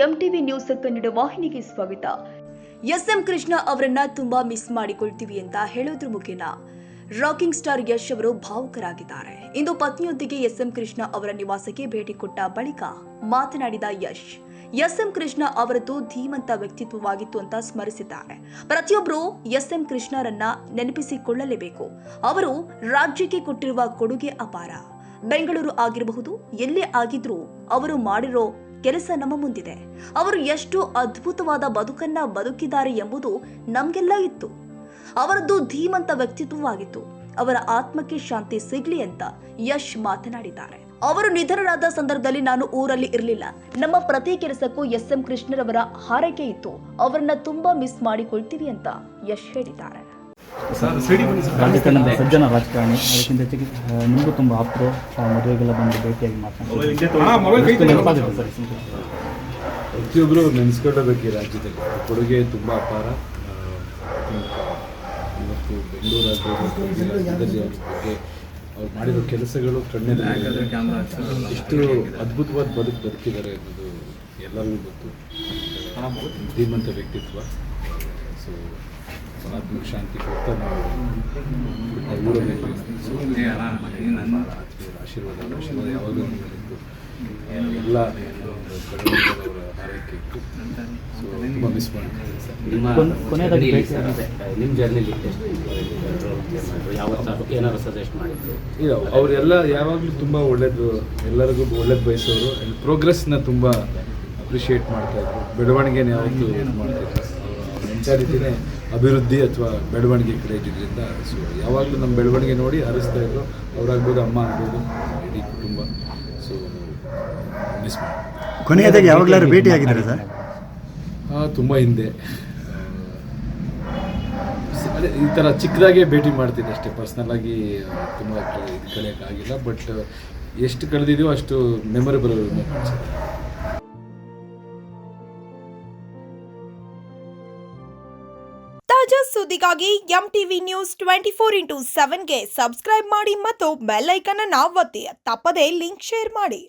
MTV news Kannada ವಾಹಿನಿಗೆ ಸ್ವಾಗತ. S M Krishna ಅವರನ್ನ ತುಂಬಾ ಮಿಸ್ ಮಾಡಿಕೊಳ್ತೀವಿ ಅಂತ ಹೇಳೋದ್ರ ಮುಖೇನ ರಾಕಿಂಗ್ ಸ್ಟಾರ್ ಯಶ್ ಅವರು ಭಾವುಕರಾಗಿದ್ದಾರೆ. ಇಂದು ಪತ್ನಿಯೊಂದಿಗೆ ಎಸ್ಎಂ ಕೃಷ್ಣ ಅವರ ನಿವಾಸಕ್ಕೆ ಭೇಟಿ ಕೊಟ್ಟ ಬಳಿಕ ಮಾತನಾಡಿದ ಯಶ್, ಎಸ್ಎಂ ಕೃಷ್ಣ ಅವರದ್ದು ಧೀಮಂತ ವ್ಯಕ್ತಿತ್ವವಾಗಿತ್ತು ಅಂತ ಸ್ಮರಿಸಿದ್ದಾರೆ. ಪ್ರತಿಯೊಬ್ಬರು ಎಸ್ಎಂ ಕೃಷ್ಣರನ್ನ ನೆನಪಿಸಿಕೊಳ್ಳಲೇಬೇಕು. ಅವರು ರಾಜ್ಯಕ್ಕೆ ಕೊಟ್ಟಿರುವ ಕೊಡುಗೆ ಅಪಾರ. ಬೆಂಗಳೂರು ಆಗಿರಬಹುದು, ಎಲ್ಲೇ ಆಗಿದ್ರೂ ಅವರು ಮಾಡಿರೋ ಕೆಲಸ ನಮ್ಮ ಮುಂದಿದೆ. ಅವರು ಎಷ್ಟು ಅದ್ಭುತವಾದ ಬದುಕನ್ನ ಬದುಕಿದ್ದಾರೆ ಎಂಬುದು ನಮ್ಗೆಲ್ಲ ಇತ್ತು. ಅವರದ್ದು ಧೀಮಂತ ವ್ಯಕ್ತಿತ್ವವಾಗಿತ್ತು. ಅವರ ಆತ್ಮಕ್ಕೆ ಶಾಂತಿ ಸಿಗ್ಲಿ ಅಂತ ಯಶ್ ಮಾತನಾಡಿದ್ದಾರೆ. ಅವರು ನಿಧನರಾದ ಸಂದರ್ಭದಲ್ಲಿ ನಾನು ಊರಲ್ಲಿ ಇರಲಿಲ್ಲ. ನಮ್ಮ ಪ್ರತಿ ಕೆಲಸಕ್ಕೂ ಎಸ್ಎಂ ಕೃಷ್ಣರವರ ಹಾರೈಕೆ ಇತ್ತು. ಅವರನ್ನ ತುಂಬಾ ಮಿಸ್ ಮಾಡಿಕೊಳ್ತೀವಿ ಅಂತ ಯಶ್ ಹೇಳಿದ್ದಾರೆ. ಸಜ್ಜನ ರಾಜಕಾರಣಿ, ಅದಕ್ಕಿಂತ ಹೆಚ್ಚಿಗೆ ನಿಮಗೂ ತುಂಬ ಆಪ್ತರು, ಮದುವೆಗೆಲ್ಲ ಬಂದು ಭೇಟಿಯಾಗಿ ಪ್ರತಿಯೊಬ್ಬರು ನೆನೆಸ್ಕೊಳ್ಳಬೇಕು. ಈ ರಾಜ್ಯದಲ್ಲಿ ಕೊಡುಗೆ ತುಂಬ ಅಪಾರ. ಇವತ್ತು ಬೆಂಗಳೂರಾಗಲಿ ಅವ್ರ ಬಗ್ಗೆ ಅವ್ರು ಮಾಡಿರೋ ಕೆಲಸಗಳು ಕಣ್ಣಲ್ಲಿ ಎಷ್ಟು ಅದ್ಭುತವಾದ ಬದುಕಿದ್ದಾರೆ ಅನ್ನೋದು ಎಲ್ಲರಿಗೂ ಗೊತ್ತು. ಧೀಮಂತ ವ್ಯಕ್ತಿತ್ವ. ಸೊ ಆತ್ಮಕ್ಕೆ ಶಾಂತಿ ಕೊಡ್ತಾ ನಾವು ಊರಲ್ಲಿ ಆಶೀರ್ವಾದ ಯಾವಾಗಲೂ ಇತ್ತು. ಎಲ್ಲ ಅವರ ಹಾರೈಕೆ ಇತ್ತು. ಸೊ ತುಂಬ ಮಿಸ್ ಕೊನೆಯದಾಗಿ ನಿಮ್ಮ ಜರ್ನಿಲಿ ಏನಾದ್ರು ಸಜೆಸ್ಟ್ ಮಾಡಿದ್ರು? ಇಲ್ಲ, ಅವರೆಲ್ಲ ಯಾವಾಗಲೂ ತುಂಬ ಒಳ್ಳೇದು, ಎಲ್ಲರಿಗೂ ಒಳ್ಳೇದು ಬಯಸೋರು. ಪ್ರೋಗ್ರೆಸ್ನ ತುಂಬ ಅಪ್ರಿಷಿಯೇಟ್ ಮಾಡ್ತಾಯಿದ್ರು. ಬೆಳವಣಿಗೆನ ಯಾವತ್ತೂ ಮಾಡ್ತಾಯಿದ್ರು. ಮೆಂಟಾಲಿಟಿನೇ ಅಭಿವೃದ್ಧಿ ಅಥವಾ ಬೆಳವಣಿಗೆ ಕಡೆ ಇದ್ದಿದ್ದರಿಂದ ಸೊ ಯಾವಾಗಲೂ ನಮ್ಮ ಬೆಳವಣಿಗೆ ನೋಡಿ ಹರಿಸ್ತಾ ಇದ್ರು. ಅವರಾಗ್ಬೋದು, ಅಮ್ಮ ಆಗ್ಬೋದು, ಇಡೀ ಕುಟುಂಬ. ಸೊ ಮಿಸ್ ಮಾಡಿ. ಕೊನೆಯದಾಗಿ ಯಾವಾಗಲಾದ್ರು ಭೇಟಿ ಆಗಿದ್ದಾರೆ ಸರ್? ತುಂಬ ಹಿಂದೆ ಅದೇ ಈ ಥರ ಚಿಕ್ಕದಾಗೆ ಭೇಟಿ ಮಾಡ್ತಿದ್ದೆ ಅಷ್ಟೇ. ಪರ್ಸ್ನಲ್ಲಾಗಿ ತುಂಬ ಕಳೆಯೋಕ್ಕಾಗಿಲ್ಲ. ಬಟ್ ಎಷ್ಟು ಕಳೆದಿದೆಯೋ ಅಷ್ಟು ಮೆಮೊರೇಬಲ್ ಮೂಮೆಂಟ್ಸ್. ತಾಜಾ ಸುದ್ದಿಗಾಗಿ ಎಂಟಿವಿ ನ್ಯೂಸ್ 24x7ಗೆ ಸಬ್ಸ್ಕ್ರೈಬ್ ಮಾಡಿ ಮತ್ತು ಬೆಲ್ ಐಕಾನ್ ಅನ್ನು ಒತ್ತಿ. ತಪ್ಪದೇ ಲಿಂಕ್ ಶೇರ್ ಮಾಡಿ.